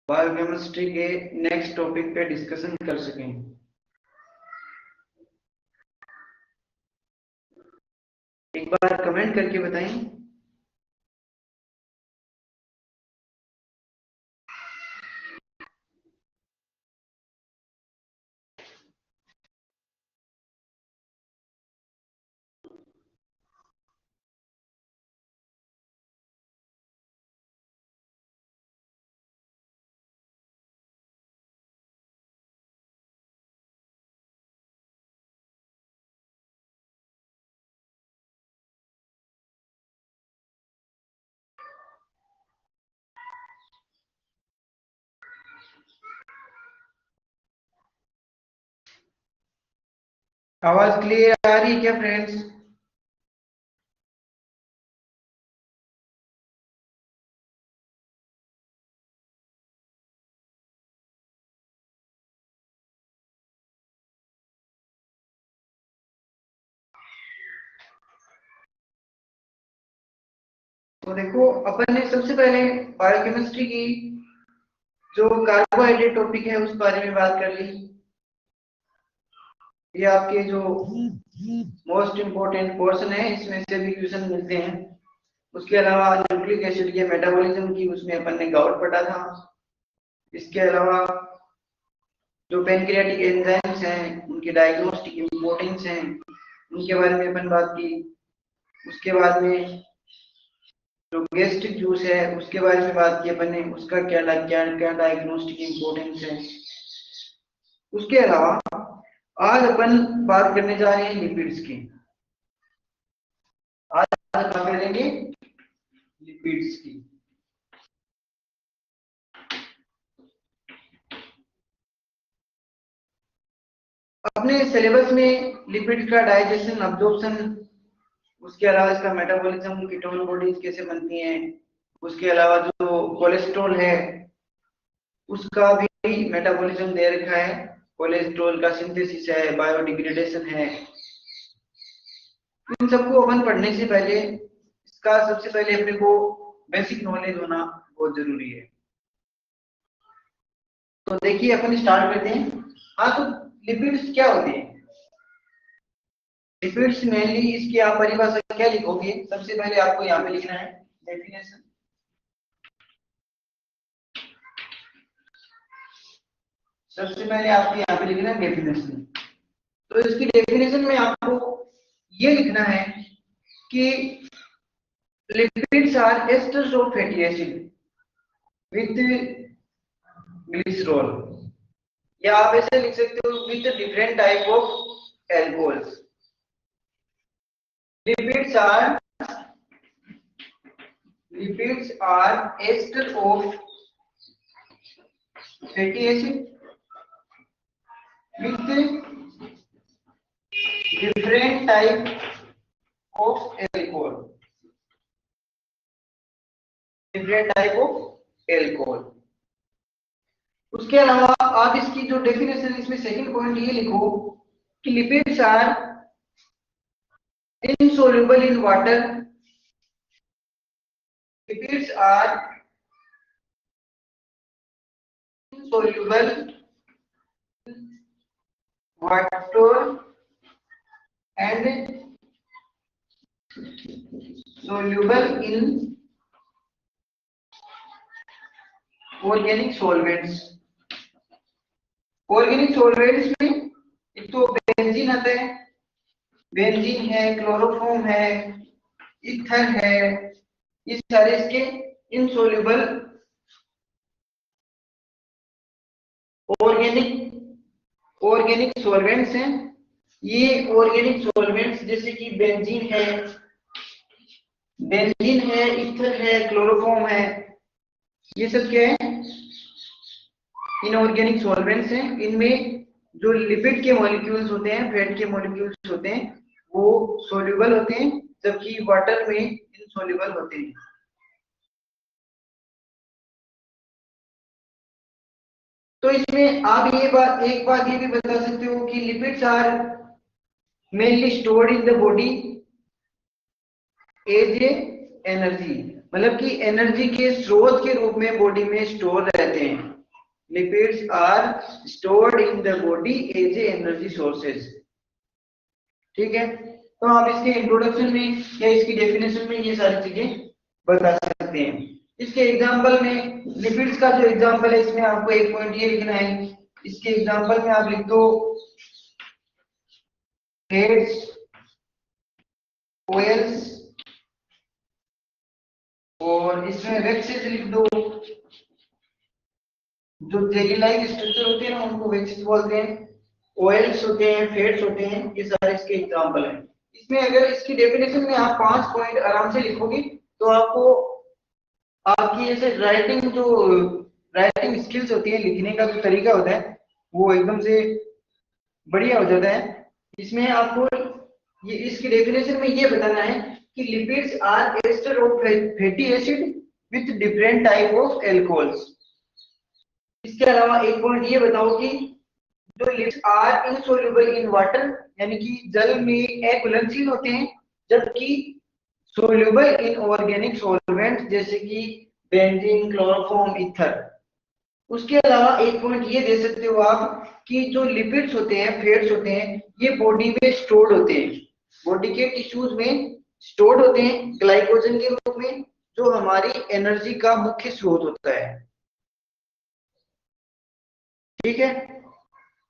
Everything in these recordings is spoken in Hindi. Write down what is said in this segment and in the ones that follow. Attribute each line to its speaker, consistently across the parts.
Speaker 1: बायोकेमिस्ट्री के नेक्स्ट टॉपिक पे डिस्कशन कर सकें। एक बार कमेंट करके बताएं। आवाज क्लियर आ रही है क्या फ्रेंड्स? तो देखो, अपन ने सबसे पहले बायोकेमिस्ट्री की जो कार्बोहाइड्रेट टॉपिक है उस बारे में बात कर ली। ये आपके जो मोस्ट इम्पोर्टेंट पोर्शन है, इसमें से भी क्वेश्चन मिलते हैं। उसके अलावा न्यूक्लिक एसिड के मेटाबॉलिज्म की उसमें अपन ने गाउट पढ़ा था। इसके अलावा जो पेनक्रियाटिक एंजाइम्स हैं उनके डायग्नोस्टिक इम्पोर्टेंस हैं, उनके बारे में अपन बात की। उसके बाद में जो गैस्ट्रिक जूस है उसके बारे में बात की अपन ने, उसका क्या क्या क्या डायग्नोस्टिक इम्पोर्टेंस है। उसके अलावा आज अपन बात करने जा रहे हैं लिपिड्स की। आज बात करेंगे लिपिड्स की। अपने सिलेबस में लिपिड का डाइजेशन, अब्जॉर्प्शन, उसके अलावा इसका मेटाबॉलिज्म, कीटोन बॉडीज कैसे बनती हैं, उसके अलावा जो कोलेस्ट्रॉल है उसका भी मेटाबॉलिज्म दे रखा है। कोलेस्ट्रॉल का सिंथेसिस है, बायोडिग्रेडेशन है। इन सबको अपन पढ़ने से पहले इसका सबसे पहले अपने को बेसिक नॉलेज होना बहुत जरूरी है। तो देखिए अपन स्टार्ट करते हैं। हाँ, तो लिपिड्स क्या होते हैं? लिपिड्स मेनली इसकी आप परिभाषा क्या लिखोगे? सबसे पहले आपको यहाँ पे लिखना है डेफिनेशन। सबसे पहले आपको यहाँ पे लिखना है डेफिनेशन। तो इसकी डेफिनेशन में आपको ये लिखना है कि lipids are esters of fatty acid with glycerol, या आप ऐसे लिख सकते हो with different type of alcohols. Lipids are ester of fatty acid with different type of alcohol, different type of alcohol। उसके अलावा आप इसकी जो डेफिनेशन, इसमें सेकंड पॉइंट ये लिखो कि lipids are insoluble in water, lipids are insoluble in water and soluble in organic solvents। Organic solvents में एक तो बेंजीन आता है, बेंजीन है, क्लोरोफॉर्म है, ईथर है, ये सारे इसके इनसोल्यूबल ऑर्गेनिक सॉल्वेंट्स हैं। ये ऑर्गेनिक सॉल्वेंट्स जैसे कि बेंजीन है, ईथर है, क्लोरोफॉर्म है, ये सब क्या है? इनऑर्गेनिक सॉल्वेंट्स हैं। इनमें जो लिपिड के मॉलिक्यूल्स होते हैं, फैट के मॉलिक्यूल्स होते हैं, वो सोल्यूबल होते हैं, जबकि वाटर में इनसोल्यूबल होते हैं। तो इसमें आप एक बात ये भी बता सकते हो कि lipids are mainly stored in the body as a energy, मतलब कि एनर्जी के स्रोत के रूप में बॉडी में स्टोर रहते हैं। Lipids are stored in the body as a energy sources. ठीक है, तो आप इसके इंट्रोडक्शन में या इसकी डेफिनेशन में ये सारी चीजें बता सकते हैं। इसके एग्जांपल में लिपिड्स का जो एग्जांपल है इसमें आपको एक पॉइंट ये लिखना है। इसके एग्जांपल में आप लिख दो फैट्स, ऑयल्स, और इसमें वैक्सेस लिख दो। जो जेली लाइक स्ट्रक्चर होते हैं ना उनको वैक्सेस बोलते हैं। ऑयल्स होते हैं, फैट्स होते हैं, ये सारे इसके एग्जांपल हैं। इसमें अगर इसकी डेफिनेशन में आप 5 पॉइंट आराम से लिखोगे तो आपको आपकी ऐसे राइटिंग स्किल्स होती है, लिखने का जो तरीका होता है वो एकदम से बढ़िया हो जाता है। इसमें आपको ये इसकी डेफिनेशन में ये बताना है कि lipids are ester of fatty acid with different type of alcohols. इसके अलावा एक पॉइंट ये बताओ कि जो lipids are insoluble in water, यानी कि जल में अघुलनशील होते हैं, जबकि सोल्युबल इन ऑर्गेनिक सॉल्वेंट जैसे कि बेंजीन, क्लोरोफॉर्म, ईथर। उसके अलावा एक पॉइंट ये दे सकते हो आप कि जो लिपिड्स होते हैं, फैट्स होते हैं, ये बॉडी में स्टोर्ड होते हैं, बॉडी के टिश्यूज में स्टोर्ड होते हैं ग्लाइकोजन के रूप में, जो हमारी एनर्जी का मुख्य स्रोत होता है। ठीक है,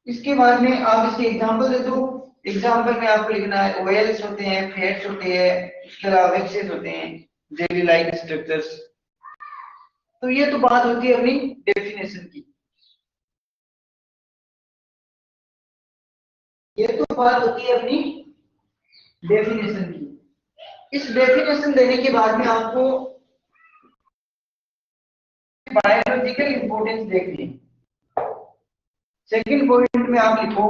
Speaker 1: इसके बाद में आप इसके एग्जांपल दे दो। एग्जांपल में आपको लिखना है ऑयल्स होते हैं, फैट्स होते हैं, इसके अलावा वैक्सेस होते हैं, जेली लाइक स्ट्रक्चर्स। तो ये तो बात होती है अपनी डेफिनेशन की। ये तो बात होती है अपनी डेफिनेशन की। इस डेफिनेशन देने के बाद में आपको बायोलॉजिकल इंपॉर्टेंस देखनी है। सेकंड पॉइंट में आप लिखो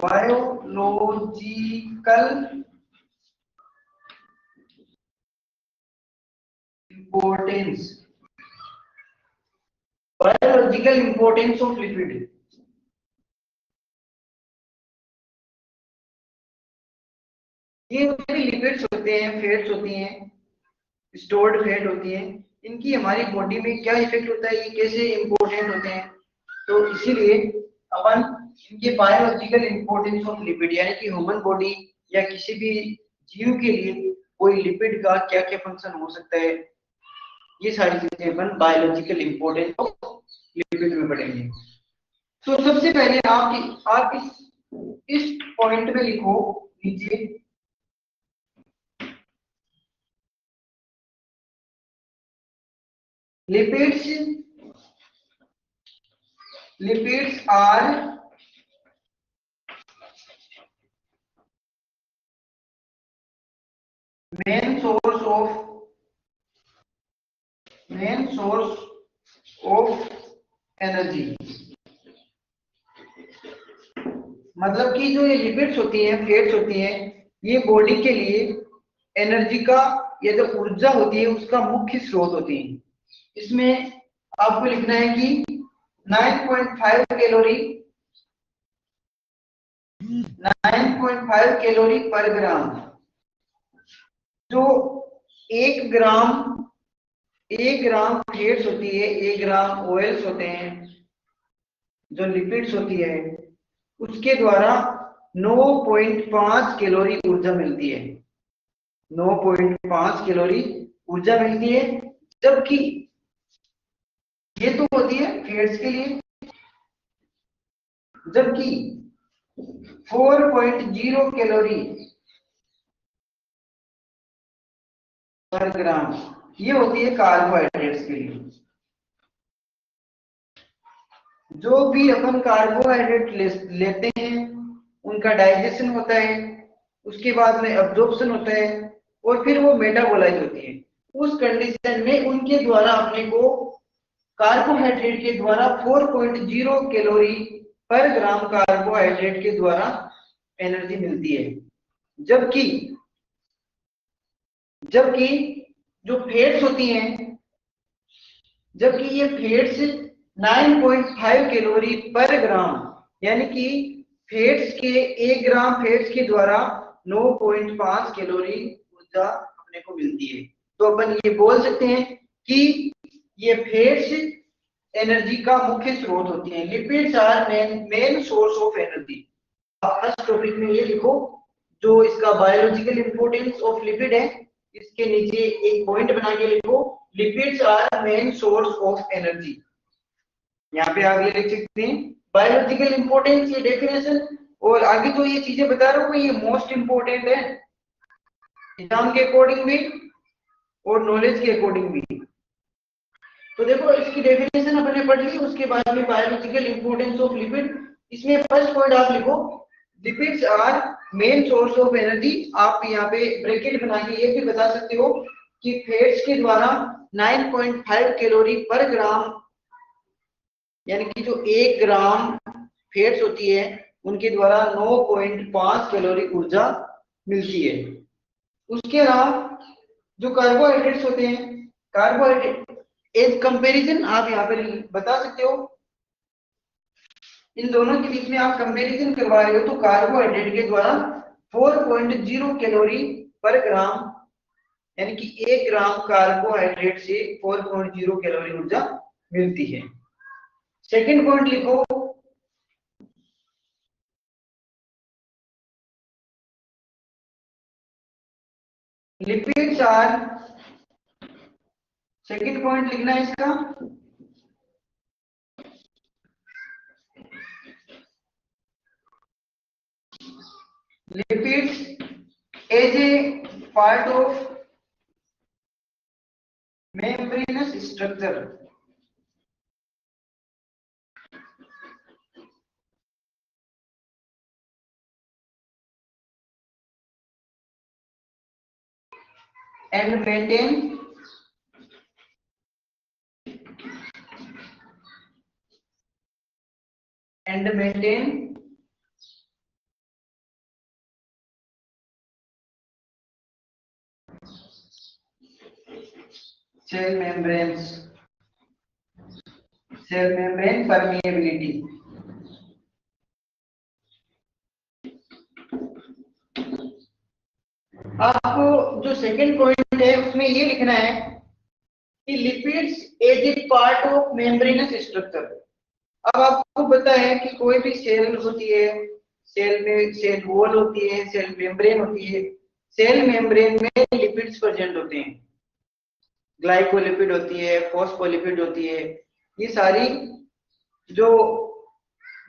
Speaker 1: biological importance, biological importance of lipid. ये लिपिड्स होते हैं, फैट्स होती हैं, स्टोर्ड फैट होती हैं, इनकी हमारी बॉडी में क्या इफेक्ट होता है, ये कैसे इंपॉर्टेंट होते हैं। तो इसीलिए अपन इनके बायोलॉजिकल इंपॉर्टेंस ऑफ लिपिड, यानी कि ह्यूमन बॉडी या किसी भी जीव के लिए कोई लिपिड का क्या क्या फंक्शन हो सकता है, ये सारी चीजें अपन बायोलॉजिकल इंपॉर्टेंस ऑफ लिपिड में पढ़ेंगे। तो सबसे पहले आप इस पॉइंट में लिखो नीचे, lipids are main source of energy। मतलब कि जो ये लिपिड्स होती हैं, फैट्स होती हैं, ये बॉडी के लिए एनर्जी का, ये जो ऊर्जा होती है उसका मुख्य स्रोत होती है। इसमें आपको लिखना है कि 9.5 कैलोरी 9.5 कैलोरी पर ग्राम। जो 1 ग्राम फैट्स होती है, 1 ग्राम ऑयल्स होते हैं, जो लिपिड्स होती है, उसके द्वारा 9.5 कैलोरी ऊर्जा मिलती है। 9.5 कैलोरी ऊर्जा मिलती है, जबकि ये तो होती है फैट्स के लिए, जबकि 4.0 कैलोरी पर ग्राम ये होती है कार्बोहाइड्रेट्स के लिए। जो भी अपन कार्बोहाइड्रेट लेते हैं उनका डाइजेशन होता है, उसके बाद में एब्जॉर्प्शन होता है, और फिर वो मेटाबोलाइज होती है। उस कंडीशन में उनके द्वारा अपने को कार्बोहाइड्रेट के द्वारा 4.0 कैलोरी पर ग्राम कार्बोहाइड्रेट के द्वारा एनर्जी मिलती है, जबकि जबकि जो फैट्स होती हैं, जबकि ये फैट्स 9.5 कैलोरी पर ग्राम, यानी कि फैट्स के 1 ग्राम फैट्स के द्वारा 9.5 कैलोरी ऊर्जा अपने को मिलती है। तो अपन ये बोल सकते हैं कि ये फैट्स एनर्जी का मुख्य स्रोत होती हैं। Lipids are main source of energy. आप फर्स्ट टॉपिक में ये लिखो, जो इसका बायोलॉजिकल इंपॉर्टेंस ऑफ लिपिड है, इसके नीचे एक पॉइंट बना के लिखो, lipids are main source of energy. यहाँ पे आप ये लिख सकते हैं बायोलॉजिकल इंपॉर्टेंस, ये डेफिनेशन, और आगे जो ये चीजें बता रहा हूँ ये मोस्ट इंपॉर्टेंट है एग्जाम के अकॉर्डिंग भी और नॉलेज के अकॉर्डिंग भी। तो देखो इसकी डेफिनेशन अपने पढ़ ली, उसके बाद में बायोलॉजिकल इंपॉर्टेंस ऑफ लिपिड। इसमें फर्स्ट पॉइंट आप लिखो, lipids are main source of energy. आप यहाँ पे ब्रैकेट बना के ये भी बता सकते हो कि फैट्स के द्वारा 9.5 कैलोरी पर ग्राम, यानी कि जो 1 ग्राम फैट्स होती है उनके द्वारा 9.5 कैलोरी ऊर्जा मिलती है। उसके अलावा जो कार्बोहाइड्रेट्स होते हैं, कार्बोहाइड्रेट एज कंपैरिजन आप यहाँ पे बता सकते हो, इन दोनों के बीच में आप कंपैरिजन करवा रहे हो तो कार्बोहाइड्रेट के द्वारा 4.0 कैलोरी पर ग्राम, यानी कि 1 ग्राम कार्बोहाइड्रेट से 4.0 कैलोरी ऊर्जा मिलती है। सेकंड पॉइंट लिखो, लिपिड्स आर, सेकंड पॉइंट लिखना है इसका, lipids as a part of membranous structure, and maintain cell membrane permeability। आपको जो सेकंड पॉइंट है उसमें ये लिखना है कि lipids as a part of membranous structure. अब आपको पता है कि कोई भी सेल होती है, सेल में सेल वॉल होती है, सेल मेम्ब्रेन होती है, सेल मेम्ब्रेन में लिपिड्स प्रेजेंट होते हैं, ग्लाइकोलिपिड होती है, फॉस्फोलिपिड होती है, ये सारी जो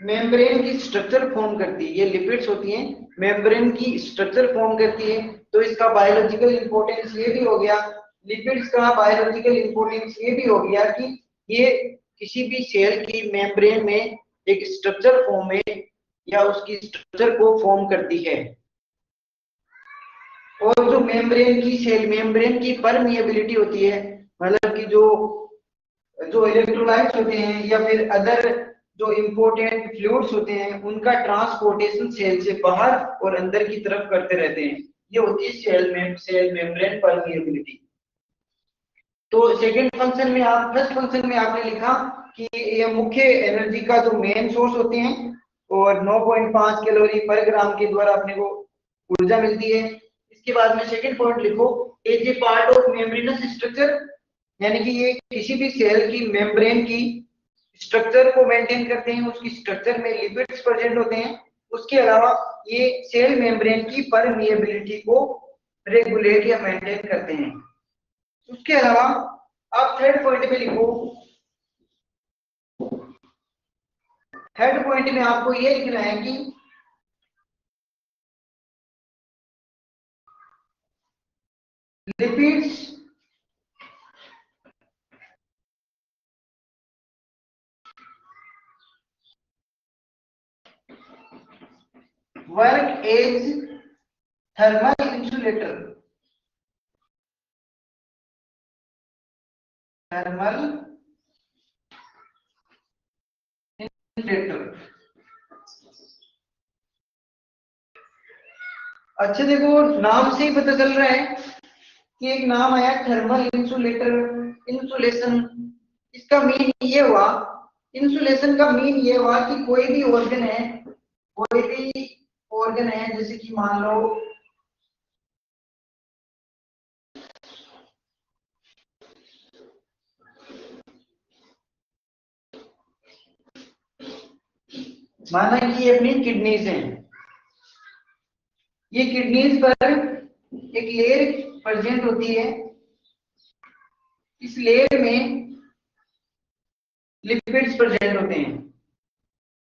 Speaker 1: मेम्ब्रेन की स्ट्रक्चर फॉर्म करती है, ये लिपिड्स होती हैं, मेम्ब्रेन की स्ट्रक्चर फॉर्म करती है। तो इसका बायोलॉजिकल इंपॉर्टेंस ये भी हो गया, लिपिड्स का बायोलॉजिकल इंपॉर्टेंस ये भी हो गया कि ये किसी भी सेल की मेम्ब्रेन में एक स्ट्रक्चर फॉर्म में या उसकी स्ट्रक्चर को फॉर्म करती है। और जो मेम्ब्रेन की सेल मेम्ब्रेन की परमिएबिलिटी होती है, मतलब कि जो जो इलेक्ट्रोलाइट्स होते हैं या फिर अदर जो इंपॉर्टेंट फ्लूइड्स होते हैं उनका ट्रांसपोर्टेशन सेल से बाहर और अंदर की तरफ करते रहते हैं, ये होती है सेल मेम्ब्रेन परमिएबिलिटी। तो सेकंड फंक्शन में आप, फर्स्ट फंक्शन में आपने लिखा कि ये मुख्य एनर्जी का जो मेन सोर्स होते हैं और 9.5 कैलोरी पर ग्राम के द्वारा अपने को ऊर्जा मिलती है। इसके बाद में सेकंड पॉइंट लिखो, as a part of membranous structure, यानी कि ये किसी भी सेल की मेम्ब्रेन की स्ट्रक्चर को मेंटेन करते हैं, उसकी स्ट्रक्चर में लिपिड्स प्रेजेंट होते हैं। उसके अलावा ये सेल मेम्ब्रेन की परमिएबिलिटी को रेगुलेट या मेंटेन करते हैं। उसके अलावा आप थर्ड पॉइंट पे लिखो, थर्ड पॉइंट में आपको ये लिखना है कि lipids work as thermal insulator, thermal insulator. अच्छा देखो, नाम से ही पता चल रहा है कि एक नाम आया थर्मल इंसुलेटर, इंसुलेशन। इसका मीन ये हुआ, इंसुलेशन का मीन ये हुआ कि कोई भी ऑर्गन है, कोई भी ऑर्गन है, जैसे कि मान लो माना कि ये अपनी किडनीज हैं, ये किडनीज पर एक लेयर प्रेजेंट होती है, इस लेयर में लिपिड्स प्रेजेंट होते हैं।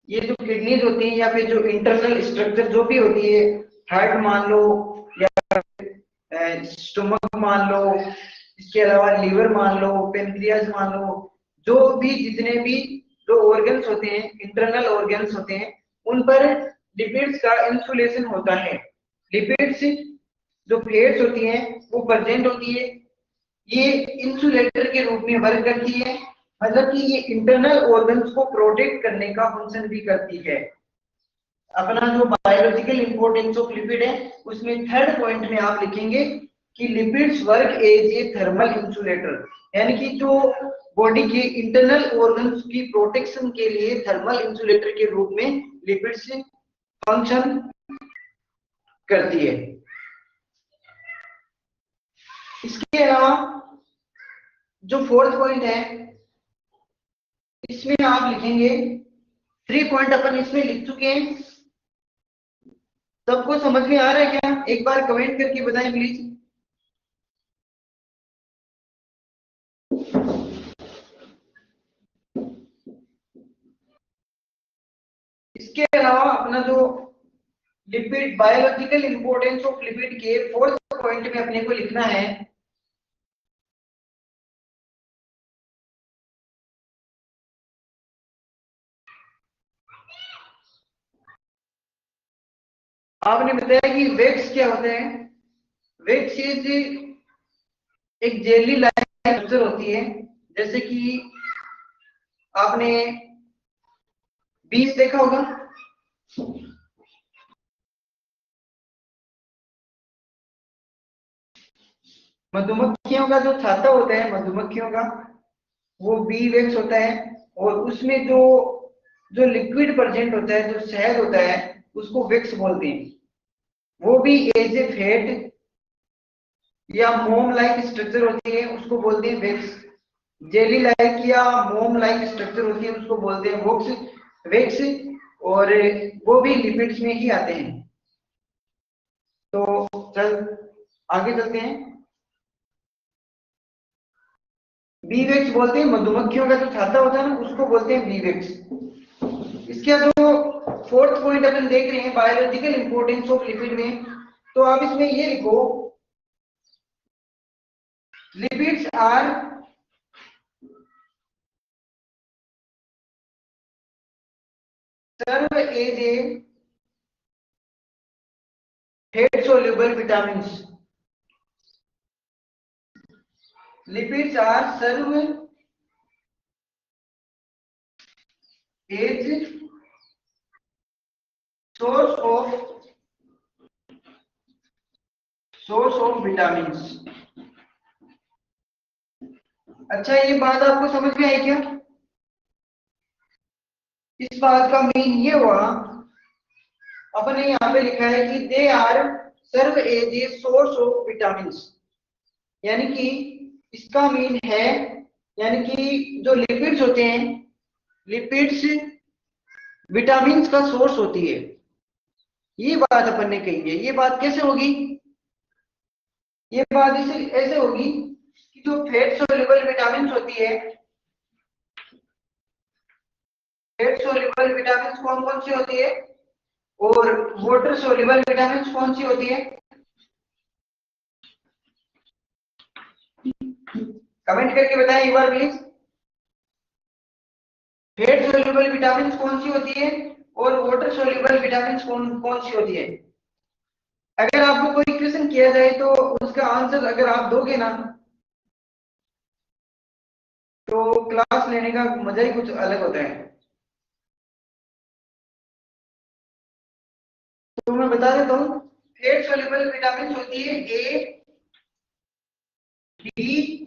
Speaker 1: ये जो किडनीज होती हैं या फिर जो इंटरनल स्ट्रक्चर जो भी होती है, हार्ट मान लो या स्टोमक मान लो, इसके अलावा लीवर मान लो, पेनक्रियाज मान लो, जो भी जितने भी जो ऑर्गन्स होते हैं, इंटरनल ऑर्गन्स होते हैं, उन पर लिपिड्स का इंसुलेशन होता है। लिपिड्स जो फैट्स होती हैं वो प्रेजेंट होती है, ये इंसुलेटर के रूप में वर्क करती है, मतलब कि ये इंटरनल ऑर्गन्स को प्रोटेक्ट करने का फंक्शन भी करती है। अपना जो बायोलॉजिकल इंपॉर्टेंस ऑफ लिपिड है उसमें थर्ड पॉइंट में आप लिखेंगे कि lipids work as a thermal insulator, यानी कि जो बॉडी के इंटरनल ऑर्गन्स की प्रोटेक्शन के लिए थर्मल इंसुलेटर के रूप में लिपिड्स फंक्शन करती है। इसके अलावा जो फोर्थ पॉइंट है इसमें आप लिखेंगे, 3 पॉइंट अपन इसमें लिख चुके हैं, सबको समझ में आ रहा है क्या? एक बार कमेंट करके बताएं प्लीज। इसके अलावा अपना जो lipid biological importance of lipid के फोर्थ पॉइंट में अपने को लिखना है, आपने बताया कि वेक्स क्या होते हैं। वेक्स इज एक जेली लाइक स्ट्रक्चर होती है, जैसे कि आपने बीज देखा होगा, मधुमक्खियों का जो छाता होता है मधुमक्खियों का, वो बी वेक्स होता है, और उसमें जो जो लिक्विड प्रेजेंट होता है, जो शहद होता है, उसको वेक्स बोलते हैं। वो भी एज ए फेट या मोम लाइक स्ट्रक्चर होती है, उसको बोलते हैं वेक्स। जेली लाइक या मोम लाइक स्ट्रक्चर होती है, उसको बोलते हैं वेक्स, और वो भी लिपिड्स में ही आते हैं। तो चल आगे चलते हैं। बी वेक्स बोलते हैं, मधुमक्खियों का जो छाता होता है ना उसको बोलते हैं बी वेक्स। इसका जो फोर्थ पॉइंट अपन देख रहे हैं बायोलॉजिकल इंपॉर्टेंस ऑफ लिपिड में, तो आप इसमें ये लिखो, lipids are serve as a fat soluble vitamins. Lipids are serve as source of vitamins. अच्छा, ये बात आपको समझ में आई क्या? इस बात का मीन ये हुआ, अपने यहाँ पे लिखा है कि they are serve as a source of vitamin, यानी कि इसका मीन है, यानी कि जो लिपिड्स होते हैं, लिपिड्स विटामिन का सोर्स होती है। ये बात अपन ने कही है। ये बात कैसे होगी? ये बात इसे ऐसे होगी कि जो फैट सोल्यूबल विटामिन होती है, फैट सोल्यूबल विटामिन कौन कौन सी होती है, और वाटर सोल्यूबल विटामिन कौन सी होती है? कमेंट करके बताएं एक बार प्लीज। फैट सोल्यूबल विटामिन कौन सी होती है और वाटर सोल्यूबल विटामिन कौन कौन सी होती है? अगर आपको कोई क्वेश्चन किया जाए तो उसका आंसर अगर आप दोगे ना, तो क्लास लेने का मजा ही कुछ अलग होता है। तो मैं बता देता हूँ, फैट सोल्यूबल विटामिन होती है ए, डी,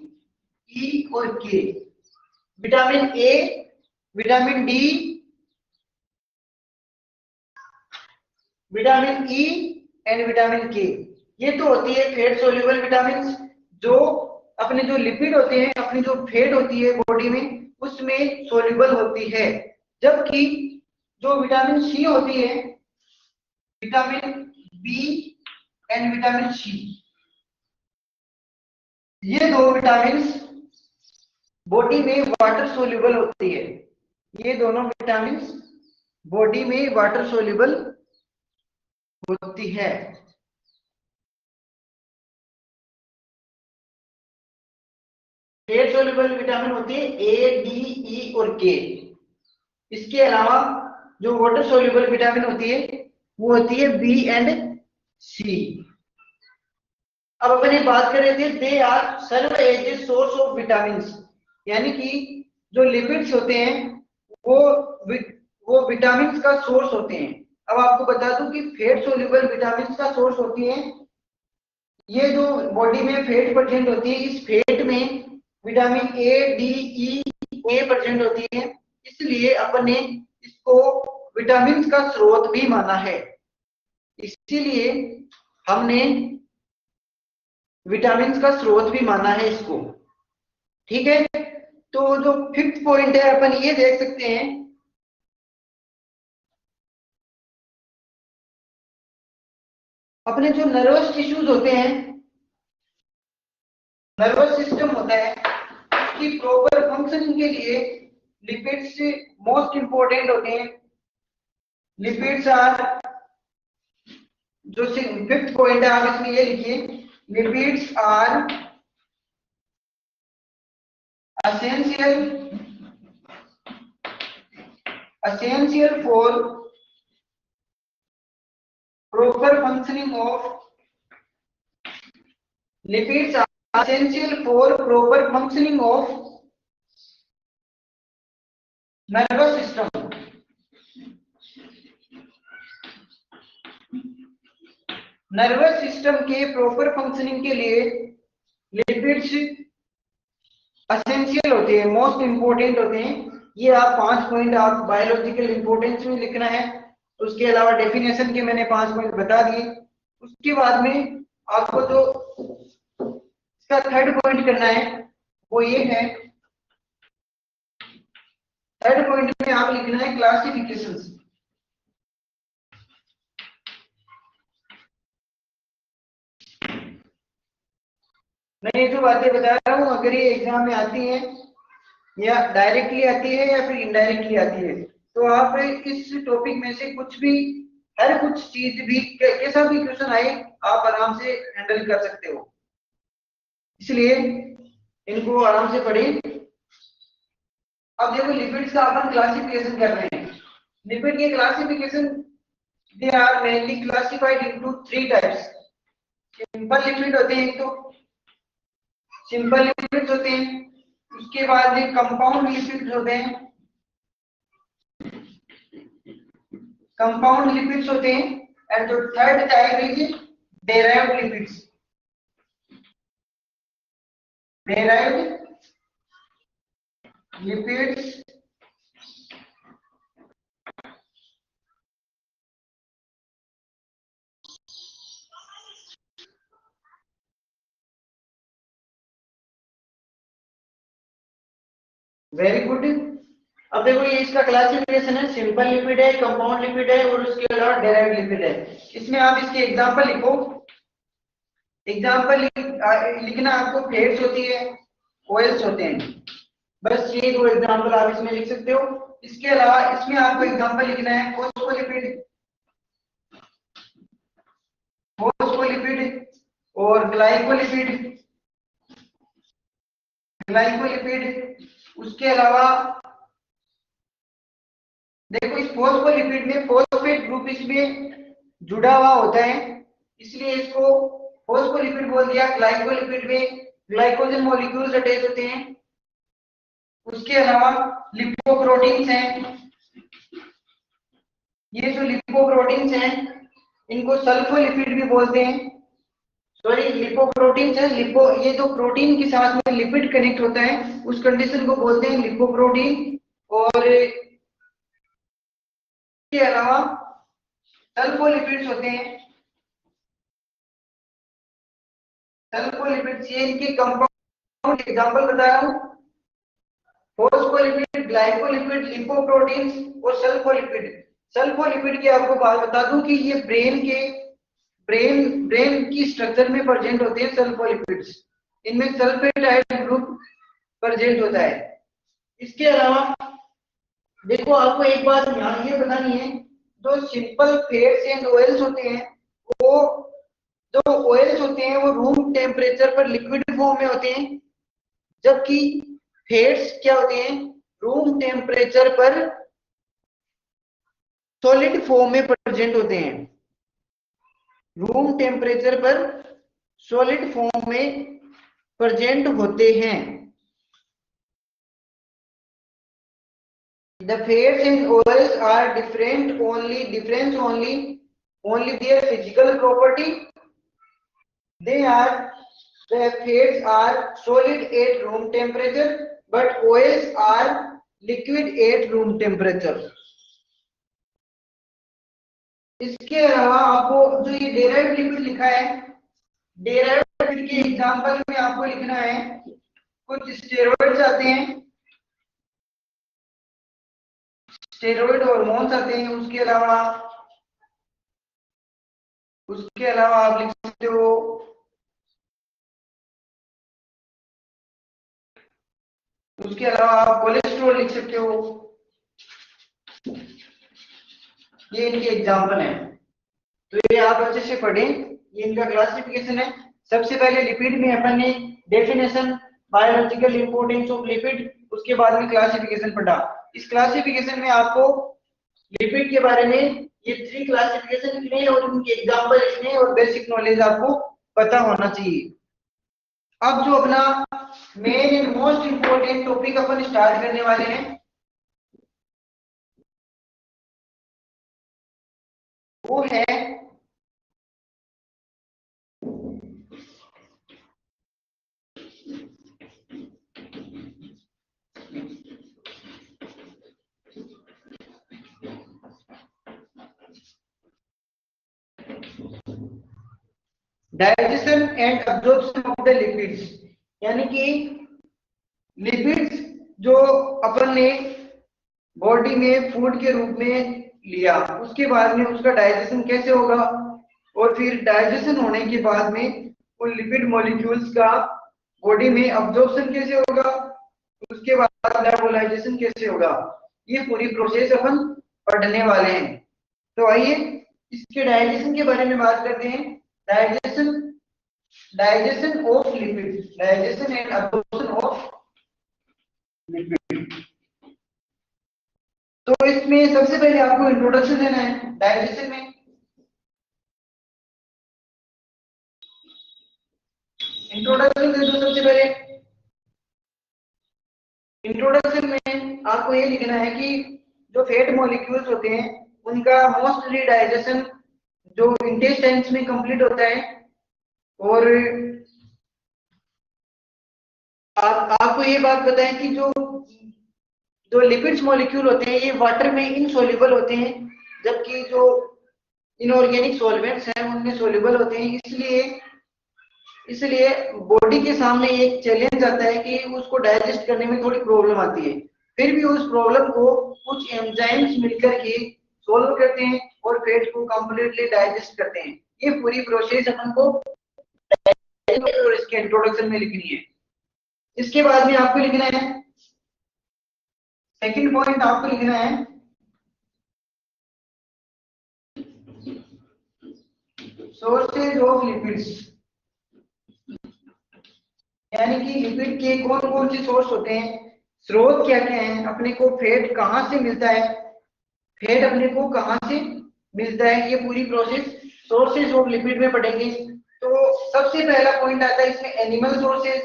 Speaker 1: ई और के। Vitamin A, vitamin D, vitamin E and vitamin के, ये तो होती है फैट सोल्यूबल विटामिन, जो अपने जो लिपिड होते हैं, अपनी जो फैट होती है बॉडी में, उसमें सोल्यूबल होती है। जबकि जो विटामिन सी होती है, vitamin B and vitamin C, ये दो विटामिन बॉडी में वाटर सोल्यूबल होती है। ये दोनों विटामिन बॉडी में वाटर सोल्यूबल होती है। फेट सोल्यूबल विटामिन होती है ए, डी, ई और के। इसके अलावा जो वाटर सोल्यूबल विटामिन होती है वो होती है बी एंड सी। अब अपन ये बात कर रहे थे, they are serve as a source of vitamin, यानी कि जो लिपिड्स होते हैं वो वो विटामिन का सोर्स होते हैं। अब आपको बता दूं कि फेट सोल्यूबल विटामिन का सोर्स होती है, ये जो बॉडी में फेट प्रेजेंट होती है, इस फेट में vitamin A, D, E, A present होती है, इसलिए अपन ने इसको विटामिन का स्रोत भी माना है। इसीलिए हमने विटामिन का स्रोत भी माना है इसको। ठीक है, तो जो फिफ्थ पॉइंट है अपन ये देख सकते हैं, अपने जो नर्वस टिश्यूज होते हैं, नर्वस सिस्टम होता है, उसकी प्रॉपर फंक्शनिंग के लिए लिपिड्स मोस्ट इंपोर्टेंट होते हैं। लिपिड्स आर, जो फिफ्थ पॉइंट है आप इसमें ये लिखिए, lipids are essential for proper functioning of, lipids are essential for proper functioning of nervous system। Nervous system के प्रॉपर फंक्शनिंग के लिए लिपिड्स एसेंशियल होते हैं, मोस्ट इंपोर्टेंट होते हैं। ये आप 5 पॉइंट आप बायोलॉजिकल इंपोर्टेंस में लिखना है। उसके अलावा डेफिनेशन के मैंने 5 पॉइंट बता दिए। उसके बाद में आपको जो इसका थर्ड पॉइंट करना है वो ये है, थर्ड पॉइंट में आप लिखना है क्लासिफिकेशंस। मैं ये जो बातें बता रहा हूँ, अगर ये एग्जाम में आती हैं या डायरेक्टली आती है या फिर इनडायरेक्टली आती है, तो आप इस टॉपिक में से कुछ भी, हर कुछ चीज भी, कैसा भी क्वेश्चन आए आप आराम से हैंडल कर सकते हो। इसलिए इनको आराम से पढ़ें। अब देखो लिपिड्स का अपन क्लासिफिकेशन कर रहे हैं। लिपिड के classification, they are mainly classified into 3 types. Simple lipid होते हैं, तो सिंपल लिपिड्स होते हैं, उसके बाद ये कंपाउंड लिपिड्स होते हैं, कंपाउंड लिपिड्स होते हैं, एंड जो third type is derived lipids. Derived lipids very good. अब देखो ये इसका क्लासिफिकेशन है, सिंपल लिपिड है, कंपाउंड लिपिड है और उसके अलावा डेराइव्ड लिपिड है। इसमें आप इसके एग्जांपल लिखो। एग्जांपल लिखना आपको, फैट्स होती है, ऑयल्स होते हैं, बस ये 2 एग्जांपल आप इसमें लिख सकते हो। इसके अलावा इसमें आपको एग्जांपल लिखना है फॉस्फोलिपिड, फॉस्फोलिपिड और ग्लाइकोलिपिड, ग्लाइकोलिपिड। उसके अलावा देखो इस फॉस्फोलिपिड में फॉस्फेट ग्रुप इसमें जुड़ा हुआ होता है, इसलिए इसको फॉस्फोलिपिड बोल दिया। ग्लाइकोलिपिड में ग्लाइकोजन मॉलिक्यूल्स अटैच होते हैं। उसके अलावा लिपोप्रोटीन्स हैं, ये जो लिपोप्रोटीन्स हैं इनको सल्फोलिपिड भी बोलते हैं। सॉरी, लिपोप्रोटीन्स है, लिपो, ये जो प्रोटीन के साथ में लिपिड कनेक्ट होता है उस कंडीशन को बोलते हैं लिपोप्रोटीन। और के अलावा सल्फोलिपिड्स होते हैं, सल्फोलिपिड्स ये इनके कंपाउंड एग्जांपल बता रहा हूं, फॉस्फोलिपिड, ग्लाइकोलिपिड, लिपोप्रोटीन्स और सल्फोलिपिड। सल्फोलिपिड की आपको बात बता दूं कि ये ब्रेन की स्ट्रक्चर में प्रेजेंट होते हैं सल्फोलिपिड्स। इनमें सल्फेटाइड ग्रुप प्रेजेंट होता है। इसके अलावा देखो आपको एक बात यहाँ ये बतानी है, जो सिंपल फैट्स एंड ऑयल्स होते हैं, वो जो ऑयल्स होते हैं वो रूम टेम्परेचर पर लिक्विड फॉर्म में होते हैं, जबकि फैट्स क्या होते हैं, रूम टेम्परेचर पर सॉलिड फॉर्म में प्रेजेंट होते हैं। रूम टेम्परेचर पर सॉलिड फॉर्म में प्रेजेंट होते हैं। The fats and oils are different only their physical property. The fats are solid at room temperature, but oils are liquid at room temperature. इसके अलावा आपको जो ये डेराइव्ड लिपिड लिखा है, डेराइव्ड लिपिड के एग्जांपल में आपको लिखना है, कुछ स्टेरॉइड्स आते हैं, स्टेरॉइड हार्मोन्स आते हैं। उसके अलावा आप लिख सकते हो उसके अलावा आप कोलेस्ट्रॉल लिख सकते हो। ये इनके एग्जांपल हैं, तो ये आप अच्छे से पढ़ें। ये इनका क्लासिफिकेशन है। सबसे पहले लिपिड में अपन ने definition, biological importance of lipid, उसके बाद में क्लासिफिकेशन पढ़ा। इस क्लासिफिकेशन में आपको लिपिड के बारे में ये 3 क्लासिफिकेशन लिखने और उनके एग्जांपल लिखने और बेसिक नॉलेज आपको पता होना चाहिए। अब जो अपना main and most important topic upon start करने वाले हैं, वो है digestion and absorption of the lipids. यानी कि लिपिड्स जो अपन ने बॉडी में फूड के रूप में लिया, उसके बाद में उसका डाइजेशन कैसे होगा, और फिर डाइजेशन होने के बाद में उन लिपिड मॉलिक्यूल्स का बॉडी में अब्जॉर्प्शन कैसे होगा, उसके बाद मेटाबॉलाइजेशन कैसे होगा, ये पूरी प्रोसेस अपन पढ़ने वाले हैं। तो आइए इसके डाइजेशन के बारे में बात करते हैं। Digestion of lipid, digestion and absorption of lipid. तो इसमें सबसे पहले आपको इंट्रोडक्शन देना है डाइजेशन में। इंट्रोडक्शन दे दो सबसे पहले। इंट्रोडक्शन में आपको ये लिखना है कि जो फैट मॉलिक्यूल्स होते हैं उनका मोस्टली डाइजेशन जो इंटेस्टाइन्स में कंप्लीट होता है, और आपको ये बात पता है कि जो लिपिड्स मॉलिक्यूल होते हैं ये वाटर में इनसोल्यूबल होते हैं, जबकि जो इनऑर्गेनिक सॉल्वेंट्स हैं उनमें सोल्यूबल होते हैं। इसलिए बॉडी के सामने एक चैलेंज आता है कि उसको डाइजेस्ट करने में थोड़ी प्रॉब्लम आती है। फिर भी उस प्रॉब्लम को कुछ एंजाइम्स मिलकर के सोल्व करते हैं और फैट को कंप्लीटली डाइजेस्ट करते हैं। ये पूरी प्रोसेस अपन को और इसके इंट्रोडक्शन में लिखनी है। इसके बाद में आपको लिखना है, सेकंड पॉइंट आपको लिखना है सोर्सेज ऑफ लिपिड्स। यानी कि लिपिड के कौन कौन से सोर्स होते हैं, स्रोत क्या क्या है, अपने को फैट कहाँ से मिलता है, फैट अपने को कहाँ से मिलता है, ये पूरी प्रोसेस सोर्सेज ऑफ लिपिड में पढ़ेंगे। तो सबसे पहला पॉइंट आता है इसमें एनिमल सोर्सेज,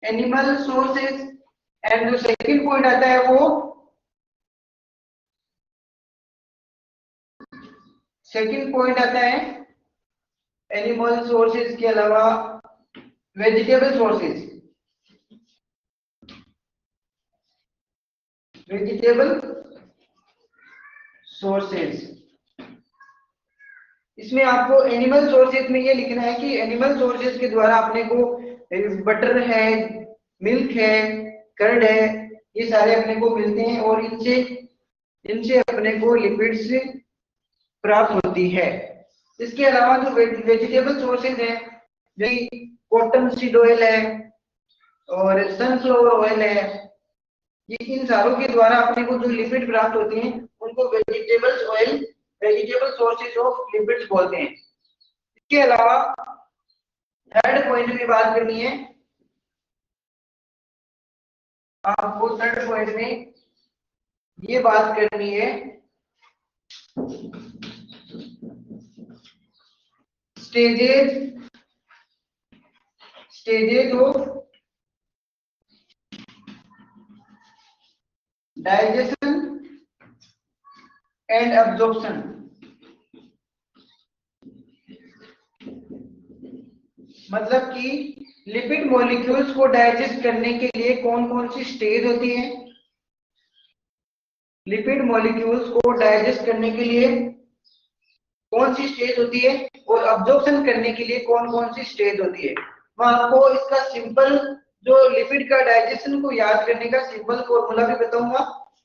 Speaker 1: एंड जो सेकंड पॉइंट आता है वो एनिमल सोर्सेज के अलावा वेजिटेबल सोर्सेज। इसमें आपको एनिमल सोर्सेज में ये लिखना है कि एनिमल सोर्सेज के द्वारा अपने को बटर है, मिल्क है, कर्ड है, ये सारे अपने को मिलते हैं और इनसे इनसे अपने को लिपिड्स प्राप्त होती है। इसके अलावा जो वेजिटेबल सोर्सेज है, जैसे कॉटन सीड ऑयल है और सनफ्लावर ऑयल है, ये इन सारों के द्वारा अपने को जो लिपिड प्राप्त होते हैं उनको vegetables oil, vegetable sources of lipids बोलते हैं। इसके अलावा थर्ड पॉइंट में बात करनी है आपको, थर्ड पॉइंट में ये बात करनी है stages of digestion and absorption. मतलब कि लिपिड मॉलिक्यूल्स को डाइजेस्ट करने के लिए कौन कौन सी स्टेज होती है, लिपिड मॉलिक्यूल्स को डाइजेस्ट करने के लिए कौन सी स्टेज होती है और अब्जॉर्प्शन करने के लिए कौन कौन सी स्टेज होती है। मैं आपको इसका सिंपल जो लिपिड का डाइजेशन को याद करने का सिंपल फॉर्मूला भी बताऊंगा।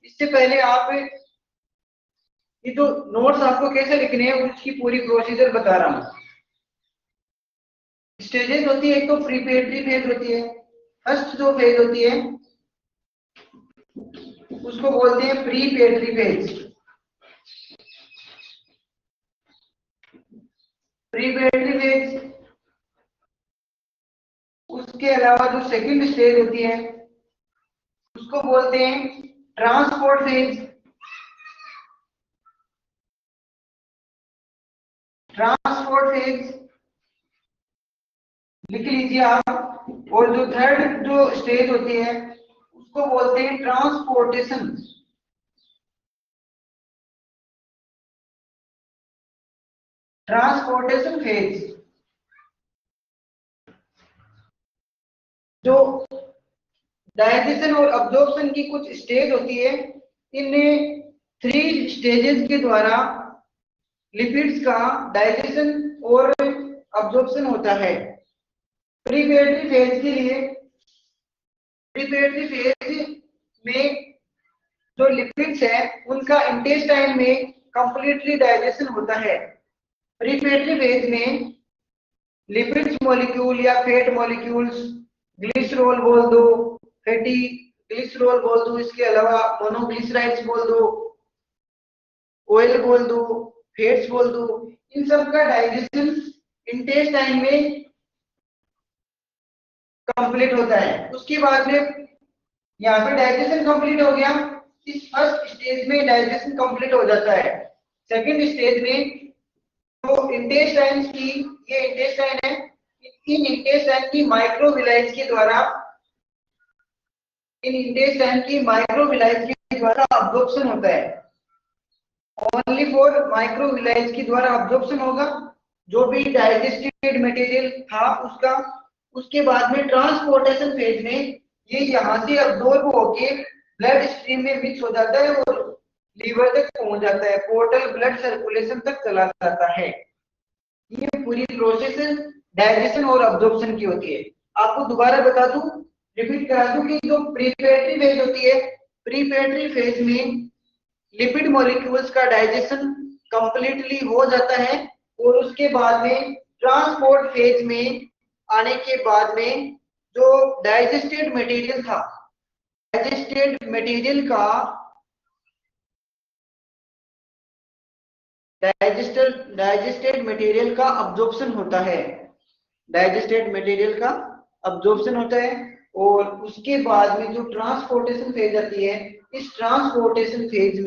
Speaker 1: इससे पहले आप ये जो नोट्स आपको कैसे लिखने हैं उसकी पूरी प्रोसीजर बता रहा हूं। स्टेजेस होती है, एक तो प्रीपेरेटरी फेज होती है, फर्स्ट जो फेज होती है उसको बोलते हैं प्रीपेरेटरी फेज। Preparatory phase. उसके अलावा जो सेकंड स्टेज होती है उसको बोलते हैं ट्रांसपोर्ट फेज। ट्रांसपोर्ट फेज लिख लीजिए आप। और जो थर्ड जो स्टेज होती है उसको बोलते हैं ट्रांसपोर्टेशन। Transportation phase. जो डाइजेशन और अब्जॉर्प्शन की कुछ स्टेज होती है, इन 3 स्टेजेस के द्वारा लिपिड्स का डाइजेशन और अब्जॉर्प्शन होता है। प्रीपेरेटरी फेज के लिए, प्रीपेरेटरी फेज में जो लिपिड्स है उनका इंटेस्टाइन में कंप्लीटली डाइजेशन होता है। प्रीपेरेटरी फेज में लिपिड्स मॉलिक्यूल या फैट मॉलिक्यूल्स, ग्लिसरॉल बोल दो, फैटी ग्लिसरॉल बोल दो, इसके अलावा मोनोग्लिसराइड्स बोल दो, ऑयल बोल दो, फैट्स बोल दो, इन सब का डाइजेशन इंटेस्टाइन में कंप्लीट होता है। उसके बाद में यहाँ पे डाइजेशन कंप्लीट हो गया, इस फर्स्ट स्टेज में डाइजेशन कंप्लीट हो जाता है। सेकंड स्टेज में तो इंटेस्टाइन्स की, ये इंटेस्टाइन है, इन इंटेस्टाइन की माइक्रोविलाइज के द्वारा, इन इंटेस्टाइन की माइक्रोविलाइज के द्वारा अब्जॉर्प्शन होता है। ओनली फॉर माइक्रोविलाइज के द्वारा अब्जॉर्प्शन होगा जो भी डाइजेस्टेड मटेरियल था उसका। उसके बाद में ट्रांसपोर्टेशन फेज में ये यहाँ से अब्जॉर्ब होके ब्लड स्ट्रीम में मिक्स हो जाता है और लीवर तक पहुंच जाता है, पोर्टल ब्लड सर्कुलेशन तक चला जाता है। ये पूरी प्रोसेस डाइजेशन और अब्जॉर्प्शन की होती है। आपको दोबारा बता दूं, रिपीट करा दूं कि जो प्रीपेरेटरी फेज होती है, प्रीपेरेटरी फेज में लिपिड मॉलिक्यूल्स का डाइजेशन कंप्लीटली हो जाता है और उसके बाद में ट्रांसपोर्ट फेज में आने के बाद में जो डाइजेस्टेड मटेरियल था, डाइजेस्टेड मटेरियल का डाइजेस्टेड मटेरियल का अब्जॉर्प्शन होता है। डाइजेस्टेड मटेरियल का अब्जॉर्प्शन होता है और उसके बाद में जो ट्रांसपोर्टेशन फेज आती है, इस ट्रांसपोर्टेशन फेज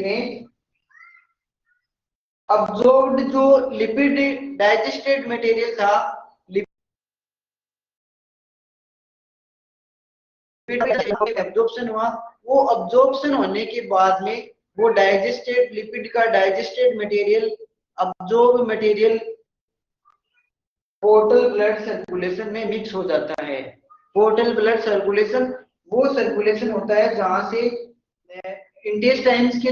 Speaker 1: में अब्जॉर्ब्ड जो लिपिड डाइजेस्टेड मटेरियल था, लिपिड अब्जॉर्प्शन हुआ, वो अब्जॉर्प्शन होने के बाद में वो डाइजेस्टेड लिपिड का digested material, absorb material portal blood circulation में मिक्स हो जाता है। पोर्टल ब्लड सर्कुलेशन वो सर्कुलेशन होता है जहां से इंटेस्टाइन्स के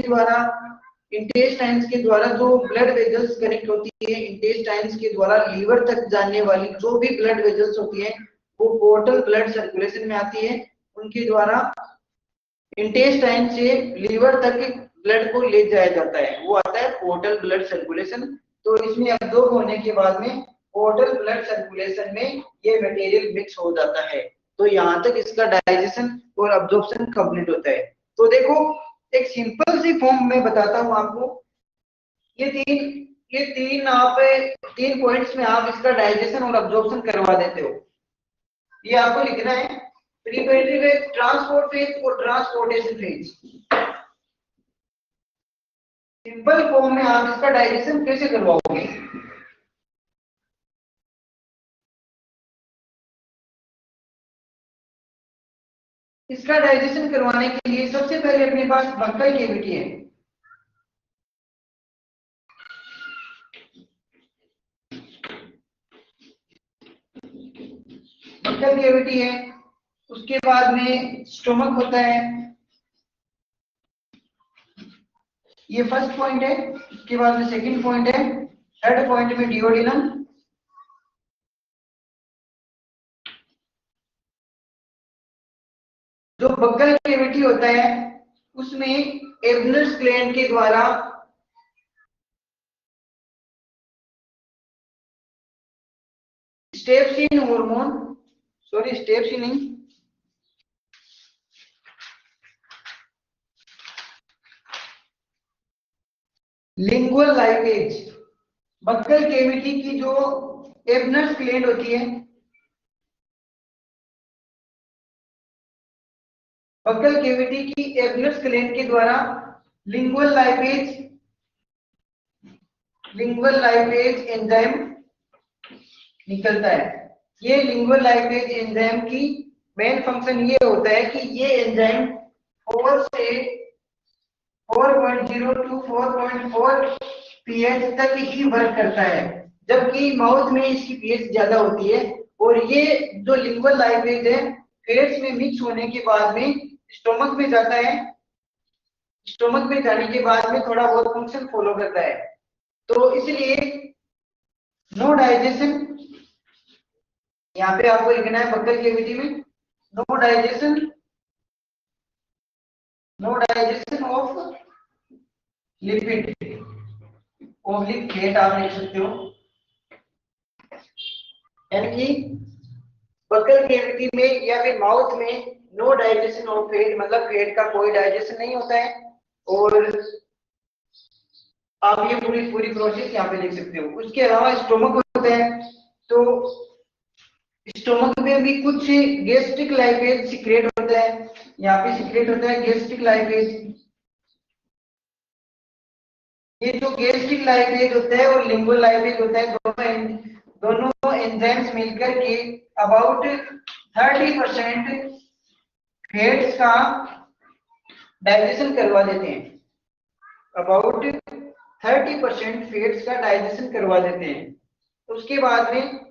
Speaker 1: द्वारा जो ब्लड वेजल्स कनेक्ट होती है, इंटेस्टाइन्स के द्वारा लीवर तक जाने वाली जो भी ब्लड वेजल्स होती है वो पोर्टल ब्लड सर्कुलेशन में आती है, उनके द्वारा इंटेस्टाइन से लीवर तक ब्लड को ले जाया जाता है, वो आता है पोर्टल ब्लड सर्कुलेशन। तो इसमें अब्जॉर्ब होने के बाद में पोर्टल ब्लड सर्कुलेशन में ये मटेरियल मिक्स हो जाता है। तो यहाँ तक इसका डाइजेशन और अब्जॉर्प्शन कंप्लीट होता है। तो देखो एक सिंपल सी फॉर्म में बताता हूँ आपको, ये तीन पॉइंट्स में आप इसका डाइजेशन और अब्जॉर्प्शन करवा देते हो। ये आपको लिखना है, प्रीपेरेटरी फेज, ट्रांसपोर्ट फेज और ट्रांसपोर्टेशन फेज। सिंपल फॉर्म में आप इसका डाइजेशन कैसे करवाओगे? इसका डाइजेशन करवाने के लिए सबसे पहले अपने पास बक्कल कैविटी है। बक्कल कैविटी है, उसके बाद में स्टोमक होता है, ये फर्स्ट पॉइंट है। उसके बाद में सेकंड पॉइंट है, थर्ड पॉइंट में डिओडिनम, जो बक्कल कैविटी होता है उसमें एब्नस ग्लैंड के द्वारा स्टेप्सिन हार्मोन, सॉरी स्टेप्सिन नहीं, लिंगुअल लाइपेज, बक्कल कैविटी की जो एब्नस ग्लैंड होती है, बक्कल कैविटी की एब्नस ग्लैंड के द्वारा लिंगुअल लाइपेज एंजाइम निकलता है। ये लिंगुअल लाइपेज एंजाइम की मेन फंक्शन ये होता है कि ये एंजाइम 4 से 4.0 टू 4.4 पीएच तक ही वर्क करता है, जबकि माउथ में इसकी पीएच ज्यादा होती है। और ये जो लिंगुअल लाइपेज है फेट्स में मिक्स होने के बाद में स्टोमक में जाता है, स्टोमक में जाने के बाद में थोड़ा बहुत फंक्शन फॉलो करता है। तो इसलिए नो डाइजेशन, यहाँ पे आपको लिखना है बक्कल कैविटी में no digestion of lipid oblique fat आप लिख सकते हो। यानी कि बक्कल कैविटी में या फिर माउथ में नो डाइजेशन ऑफ फैट, मतलब फैट का कोई डाइजेशन नहीं होता है। और आप ये पूरी प्रोसेस यहाँ पे लिख सकते हो। उसके अलावा स्टोमक होता है, तो स्टोमक में भी कुछ गैस्ट्रिक लाइपेज सीक्रेट होता है, यहाँ पे सीक्रेट होता है गैस्ट्रिक लाइपेज। ये जो गैस्ट्रिक लाइपेज होता है और लिंगुअल लाइपेज होता है, दोनों एंजाइम्स मिलकर के अबाउट 30% फैट्स का डाइजेशन करवा देते हैं, अबाउट 30% फैट्स का डाइजेशन करवा देते हैं। उसके बाद में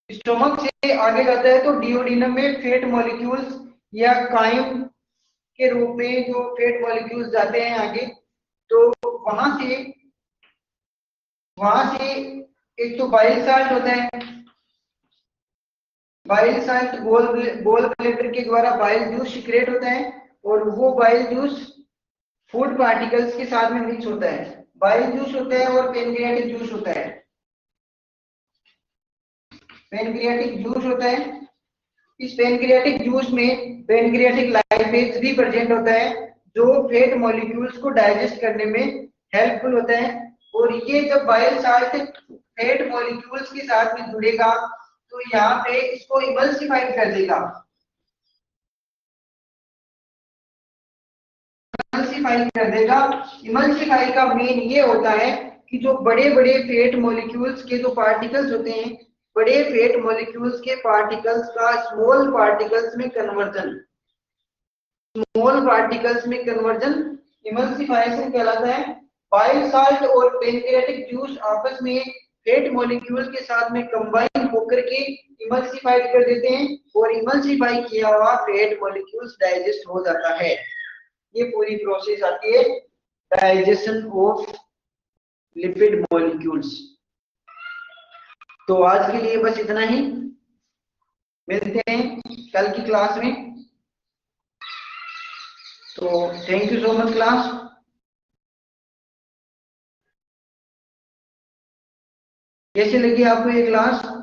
Speaker 1: स्टोमक से आगे जाता है तो डिओडिनम में फैट मॉलिक्यूल्स या काइम के रूप में जो फैट मॉलिक्यूल्स जाते हैं आगे, तो वहां से एक तो बाइल साल्ट होता है, बाइल साल्ट गोल ब्लैडर के द्वारा बाइल जूस सीक्रेट होता है, और वो बाइल जूस फूड पार्टिकल्स के साथ में मिक्स होता है। बाइल जूस होता है और पेनक्रियाटिक जूस होता है, पेनक्रियाटिक जूस होता है। इस पेनक्रियाटिक जूस में पेनक्रियाटिक लाइपेज भी प्रेजेंट होता है, जो फैट मॉलिक्यूल्स को डाइजेस्ट करने में हेल्पफुल होता है। और ये जब बाइल साल्ट फैट मॉलिक्यूल्स के साथ में जुड़ेगा तो यहाँ पे इसको इमल्सिफाइड कर देगा। इमल्सिफाई का मेन ये होता है कि जो बड़े बड़े फैट मॉलिक्यूल्स के जो पार्टिकल्स होते हैं, बड़े फैट मॉलिक्यूल्स के पार्टिकल्स का स्मॉल पार्टिकल्स में कन्वर्जन इमल्सिफिकेशन कहलाता है। बाइल साल्ट और पेनक्रियाटिक जूस आपस में फैट मॉलिक्यूल के साथ में कंबाइन होकर के इमल्सिफाइड कर देते हैं, और इमल्सिफाई किया हुआ फैट मॉलिक्यूल्स डाइजेस्ट हो जाता है। ये पूरी प्रोसेस आती है डाइजेशन ऑफ लिपिड मॉलिक्यूल्स। तो आज के लिए बस इतना ही, मिलते हैं कल की क्लास में। तो thank you so much class. कैसे लगी आपको ये क्लास?